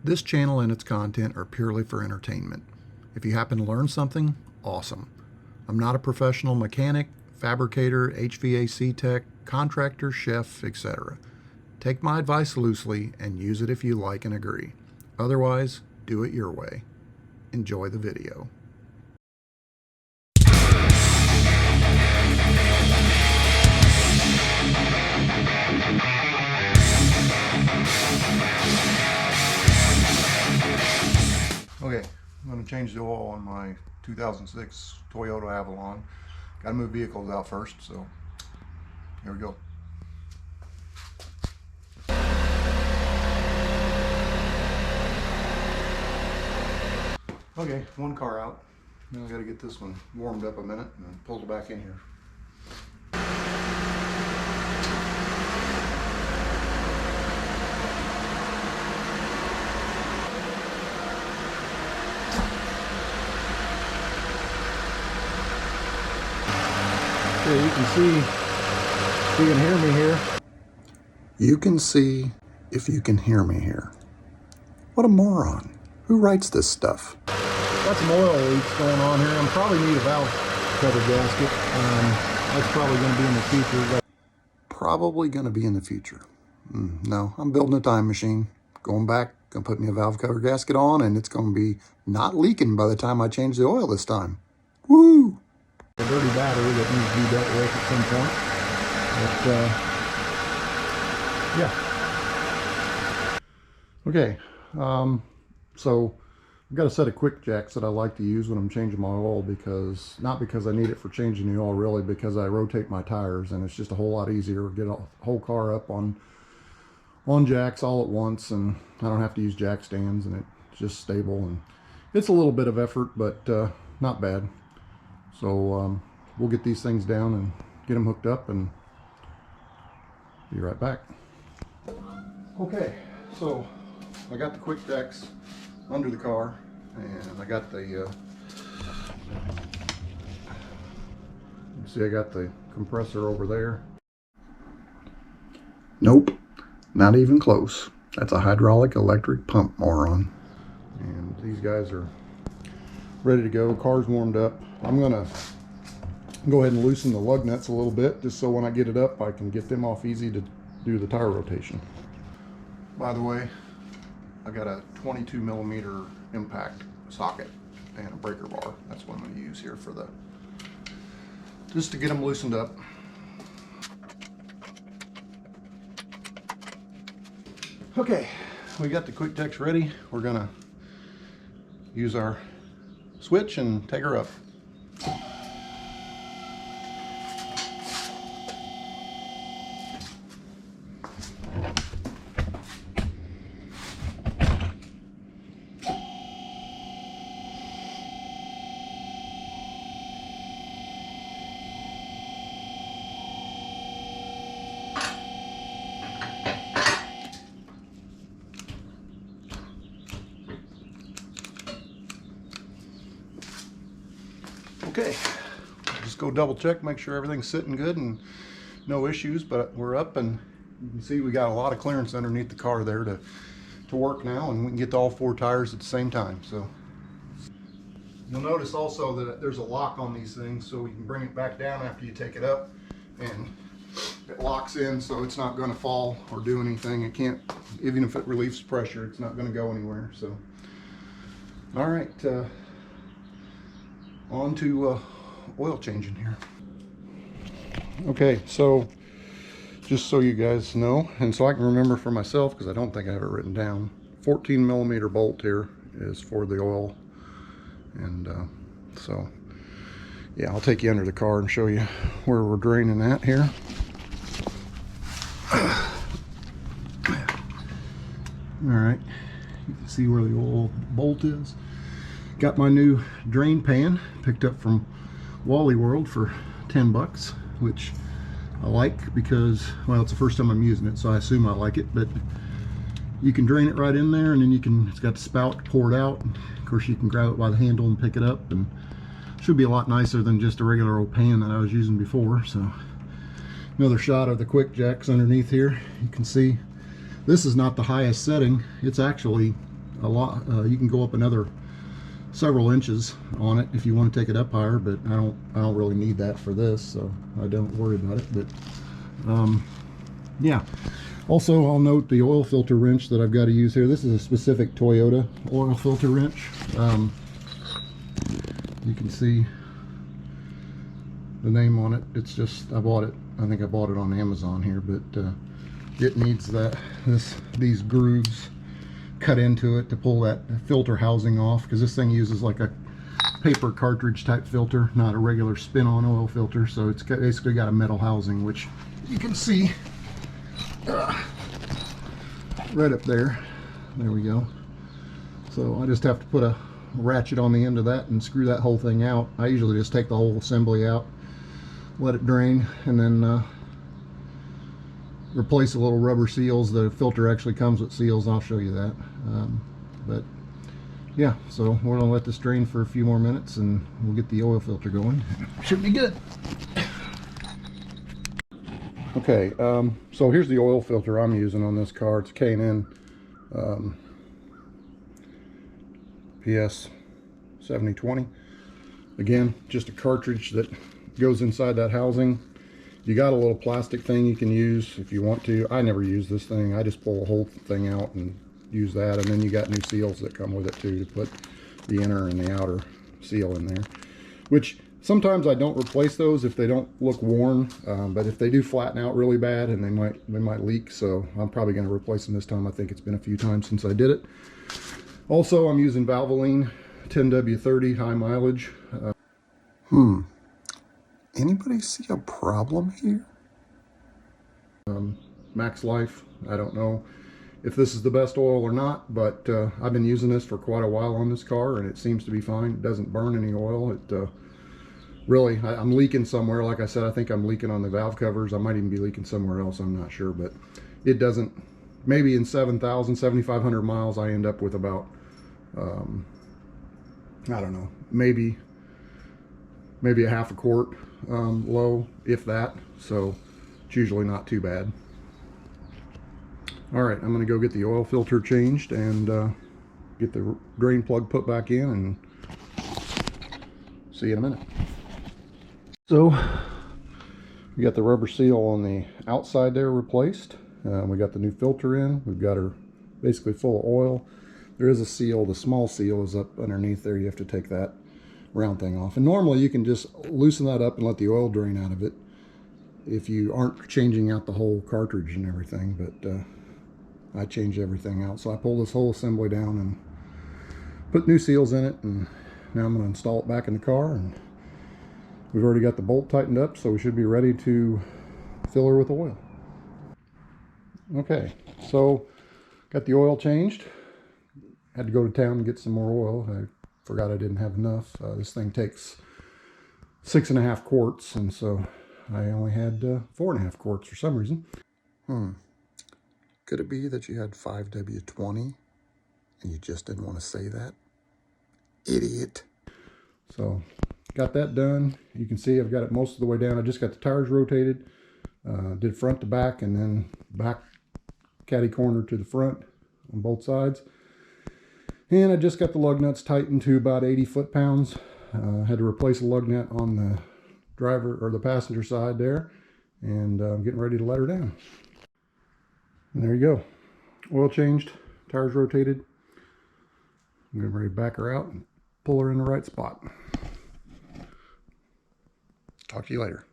This channel and its content are purely for entertainment. If you happen to learn something, awesome. I'm not a professional mechanic, fabricator, HVAC tech, contractor, chef, etc. Take my advice loosely and use it if you like and agree. Otherwise, do it your way. Enjoy the video. Okay, I'm going to change the oil on my 2006 Toyota Avalon. Got to move vehicles out first, so here we go. Okay, one car out. Now I got to get this one warmed up a minute and pull it back in here. Okay, you can see if you can hear me here. You can see if you can hear me here. What a moron. Who writes this stuff? Got some oil leaks going on here. I'm probably need a valve cover gasket. That's probably going to be in the future. Probably going to be in the future. No, I'm building a time machine. Going back, going to put me a valve cover gasket on, and it's going to be not leaking by the time I change the oil this time. Woo! A dirty battery that needs to be dealt with at some point. But, yeah. Okay. So I've got a set of quickjacks that I like to use when I'm changing my oil, because not because I need it for changing the oil, really, because I rotate my tires and it's just a whole lot easier to get a whole car up on jacks all at once, and I don't have to use jack stands, and it's just stable, and it's a little bit of effort, but not bad. So we'll get these things down and get them hooked up and be right back. Okay, so I got the quickjacks under the car, and I got the see, I got the compressor over there. Nope, not even close. That's a hydraulic electric pump, moron. And these guys are ready to go. Car's warmed up. I'm gonna go ahead and loosen the lug nuts a little bit, just so when I get it up I can get them off easy to do the tire rotation. By the way, I got a 22mm impact socket and a breaker bar. That's what I'm going to use here for just to get them loosened up. Okay, we got the quickjacks ready. We're going to use our switch and take her up. Okay, just go double check, make sure everything's sitting good and no issues, but we're up, and you can see we got a lot of clearance underneath the car there to work now, and we can get to all four tires at the same time. So you'll notice also that there's a lock on these things, so we can bring it back down after you take it up, and it locks in, so it's not going to fall or do anything. It can't, even if it relieves pressure, it's not going to go anywhere. So all right, on to oil changing here. Okay, so just so you guys know, and so I can remember for myself, because I don't think I have it written down, 14mm bolt here is for the oil. And so yeah, I'll take you under the car and show you where we're draining at here. All right, you can see where the oil bolt is. Got my new drain pan, picked up from Wally World for 10 bucks, which I like because, well, it's the first time I'm using it, so I assume I like it. But you can drain it right in there, and then you can, it's got the spout to pour it out. Of course, you can grab it by the handle and pick it up, and it should be a lot nicer than just a regular old pan that I was using before. So another shot of the quickjacks underneath here. You can see this is not the highest setting. It's actually a lot. You can go up another several inches on it if you want to take it up higher, but I don't really need that for this, so I don't worry about it. But yeah. Also, I'll note the oil filter wrench that I've got to use here. This is a specific Toyota oil filter wrench. You can see the name on it. It's just, I think I bought it on Amazon here, but it needs these grooves cut into it to pull that filter housing off, because this thing uses like a paper cartridge type filter, not a regular spin-on oil filter. So it's basically got a metal housing, which you can see right up there. There we go. So I just have to put a ratchet on the end of that and screw that whole thing out. I usually just take the whole assembly out, let it drain, and then replace the little rubber seals. The filter actually comes with seals. I'll show you that. But yeah, so we're gonna let this drain for a few more minutes and we'll get the oil filter going. Should be good. Okay, so here's the oil filter I'm using on this car. It's K&N PS 7020. Again, just a cartridge that goes inside that housing. You got a little plastic thing you can use if you want to. I never use this thing. I just pull the whole thing out and use that. And then you got new seals that come with it too, to put the inner and the outer seal in there, which sometimes I don't replace those if they don't look worn, but if they do flatten out really bad, and they might leak, so I'm probably going to replace them this time. I think it's been a few times since I did it. Also, I'm using Avalon 10W30 high mileage. Anybody see a problem here? Max life. I don't know if this is the best oil or not, but I've been using this for quite a while on this car, and it seems to be fine. It doesn't burn any oil. It really, I'm leaking somewhere. Like I said, I think I'm leaking on the valve covers. I might even be leaking somewhere else. I'm not sure, but it doesn't. Maybe in 7,500 miles, I end up with about, I don't know, maybe a half a quart low, if that. So it's usually not too bad. All right, I'm going to go get the oil filter changed and get the drain plug put back in, and see you in a minute. So we got the rubber seal on the outside there replaced. We got the new filter in. We've got her basically full of oil. There is a seal. The small seal is up underneath there. You have to take that round thing off. And normally you can just loosen that up and let the oil drain out of it if you aren't changing out the whole cartridge and everything. But I changed everything out. So I pulled this whole assembly down and put new seals in it. And now I'm going to install it back in the car. And we've already got the bolt tightened up, so we should be ready to fill her with oil. Okay, so got the oil changed. Had to go to town and get some more oil. I forgot I didn't have enough. This thing takes 6.5 quarts, and so I only had 4.5 quarts for some reason. Could it be that you had 5W20 and you just didn't want to say that? Idiot. So got that done. You can see I've got it most of the way down. I just got the tires rotated, did front to back, and then back caddy corner to the front on both sides. And I just got the lug nuts tightened to about 80 foot-pounds. Had to replace a lug nut on the driver or the passenger side there, and I'm getting ready to let her down. And there you go. Oil changed, tires rotated. I'm getting ready to back her out and pull her in the right spot. Talk to you later.